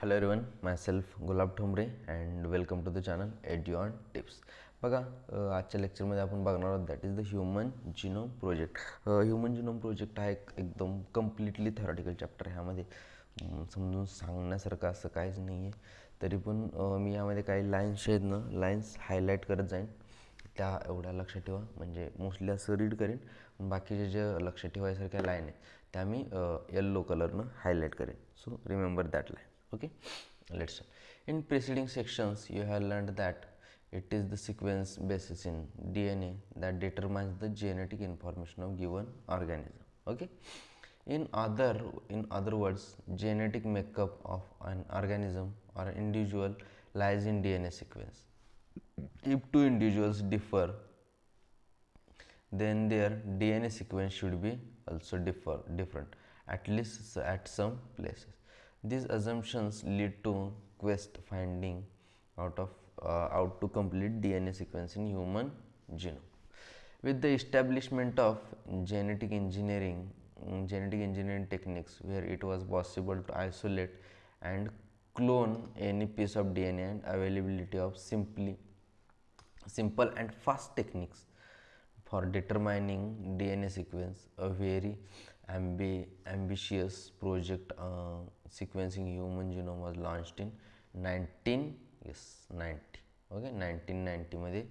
Hello everyone, myself Gulab Thombare and welcome to the channel Eduon tips. बघा, आजच्या लेक्चरमध्ये आपण बघणार आहोत that is the human genome project. Human genome project हा एक एकदम कम्प्लिटली थेरॉटिकल चॅप्टर आहे. ह्यामध्ये समजून सांगण्यासारखं असं काहीच नाही आहे. तरी पण मी यामध्ये काही लाईन्स आहेत ना, लाईन्स हायलाईट करत जाईन. त्या एवढ्या लक्षात ठेवा, म्हणजे मोस्टली असं रीड करेन. बाकीचे जे लक्षात ठेवायसारख्या लाईन आहेत त्या मी येल्लो कलरनं हायलाईट करेन. So remember that line. Okay, let's start. In preceding sections you have learned that it is the sequence basis in DNA that determines the genetic information of given organism. Okay, in other words, genetic makeup of an organism or an individual lies in DNA sequence. If two individuals differ, then their DNA sequence should be also different, at least at some places. These assumptions lead to quest finding out to complete DNA sequence in human genome. With the establishment of genetic engineering techniques, where it was possible to isolate and clone any piece of DNA, and availability of simple and fast techniques for determining DNA sequence, a very ambitious project sequencing human genome was launched in 1990. Okay, 1990 मध्ये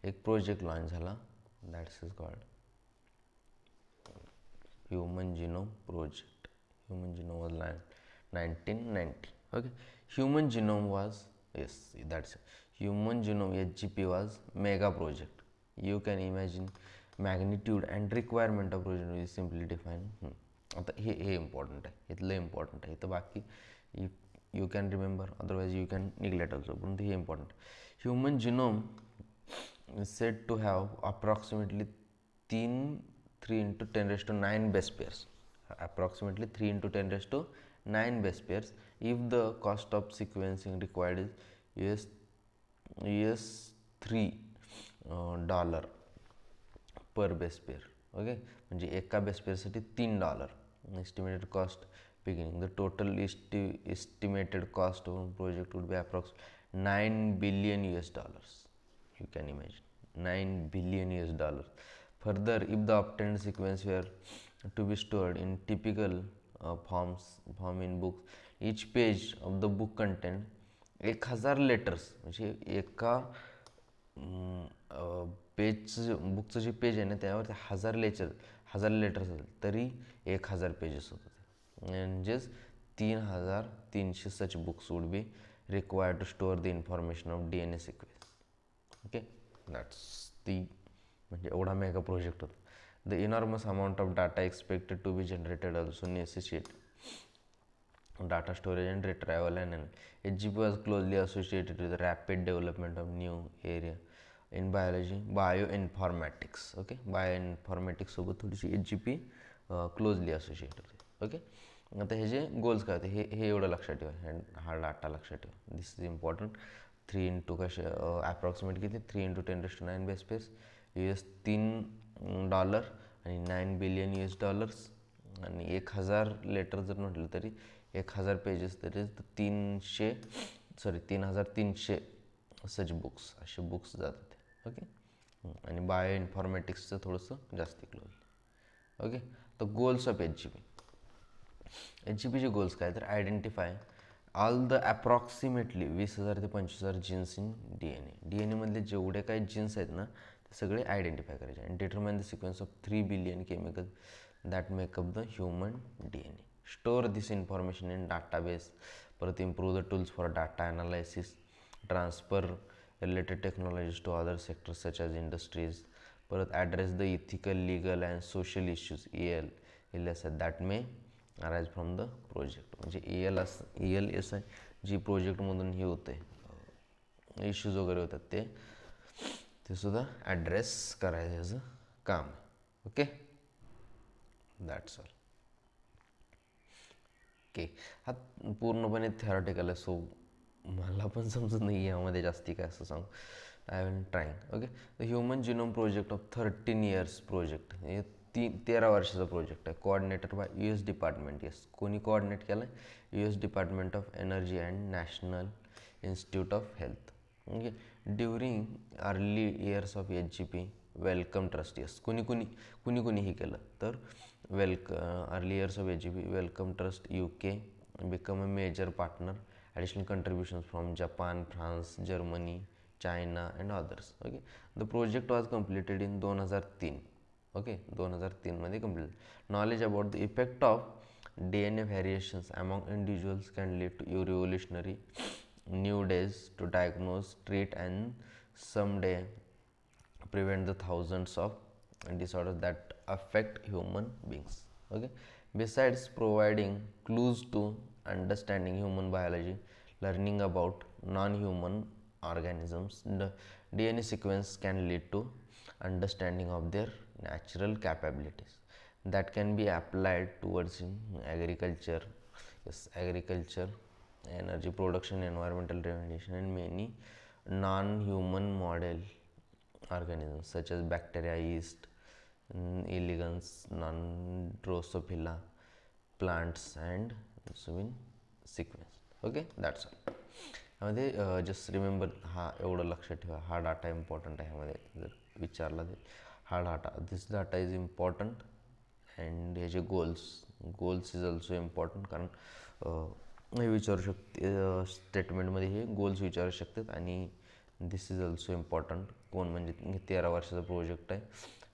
एक project launch झाला, that's is called human genome project. Human genome was launched 1990. Okay, human genome was, yes, that's it. Human genome HGP was mega project. You can imagine magnitude and requirement of project is simply defined. आता हे important आहे, इथलं important आहे. तर बाकी you can remember, otherwise you can neglect also, पण हे important आहे. Human genome is said to have approximately 3 into 10 raised to 9 base pairs. Approximately 3 into 10 raised to 9 base pairs if the cost of sequencing required is $3 per base pair. Okay, म्हणजे एका base पेअरसाठी $3 estimated cost beginning. The total estimated cost of project would be approx $9 billion. You can imagine $9 billion. Further, if the obtained sequence were to be stored in typical form in books, each page of the book contained 1000 letters. म्हणजे एका पेजचं, बुकचं जे page आहे ना, त्यावरती 1000 letters असेल तरी 1000 pages होत होते. म्हणजेच 3300 such books would be required to store the information of DNA sequence. Okay, that's म्हणजे एवढा मेगा प्रोजेक्ट होता. The enormous amount of data expected to be generated also necessitate data storage and retrieval, and HGP was closely associated with the rapid development of new area in biology, bioinformatics. Okay, bioinformatics सोबत थोडीशी HGP closely associated होते. Okay, आता हे जे goals काय होते हे एवढं लक्षात ठेवा, हा डाटा लक्षात ठेवा. दिस इज इम्पॉर्टंट. 3 into कसे ॲप्रॉक्सिमेट किती 3 into 10 raised to 9 base pairs, $3 आणि $9 billion. आणि 1000 लेटर जर म्हटलं तरी 1000 पेजेस तरी 3300 सच बुक्स, असे बुक्स जात होते. ओके, आणि बायो इन्फॉर्मॅटिक्सचं थोडंसं जास्ती क्लोज. ओके, तर गोल्स ऑफ HGPचे गोल्स काय, तर आयडेंटिफाय ऑल द अप्रॉक्सिमेटली 20,000 ते 25,000 जीन्स इन DNA मधले जेवढे काही जीन्स आहेत ना ते सगळे आयडेंटिफाय करायचे. आणि determine the sequence of 3 billion chemical that make up the human DNA. Store this information in database. परत improve the tools for data analysis. Transfer related technologies to other sectors such as industries. परत address the ethical, legal and social issues ELS that may arise from the project. म्हणजे ELS जी प्रोजेक्टमधून हे होते issues वगैरे होतात ते सुद्धा address करायचं काम. Okay, that's all. ओके, हा पूर्णपणे थेरॉटिकल आहे, सो मला पण समजत नाही यामध्ये जास्ती काय असं सांगू. I will trying. Okay, the human genome project of 13 years project, हे 13 वर्षाचा प्रोजेक्ट आहे. Coordinated by US department. Yes, कोणी कोऑर्डिनेट केलं आहे? US department of energy and national institute of health. Okay. During early years of HGP Wellcome Trust. Yes, कुणी हे केलं तर early years of HGP Wellcome Trust UK become a major partner. Additional contributions from Japan, France, Germany, China and others. Okay, the project was completed in 2003. Okay, 2003 मध्ये complete. Knowledge about the effect of DNA variations among individuals can lead to revolutionary new days to diagnose, treat and someday prevent the thousands of disorders that affect human beings. Okay, besides providing clues to understanding human biology, learning about non-human organisms, the DNA sequence can lead to understanding of their natural capabilities that can be applied towards in agriculture. Yes, agriculture, energy production, environmental remediation and many non-human model organisms such as bacteria, yeast, elegans, non-drosophila, plants and in sequence. Okay, that's all. ह्यामध्ये just remember, हा एवढं लक्षात ठेवा, हा data important आहे. ह्यामध्ये जर विचारला ते हा data, this data is important and ह्याचे गोल्स इज ऑल्सो इम्पॉर्टंट. कारण हे विचारू शकते स्टेटमेंटमध्ये, हे गोल्स विचारू शकतात. आणि दिस इज ऑल्सो इम्पॉर्टंट. कोण म्हणजे 13 वर्षाचा प्रोजेक्ट आहे,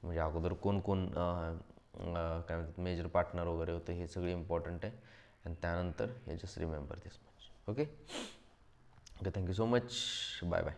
म्हणजे अगोदर कोण काय म्हणतात मेजर पार्टनर वगैरे होतं, हे सगळे इम्पॉर्टंट आहे. आणि त्यानंतर हे just remember this much. Okay, thank you so much. Bye bye.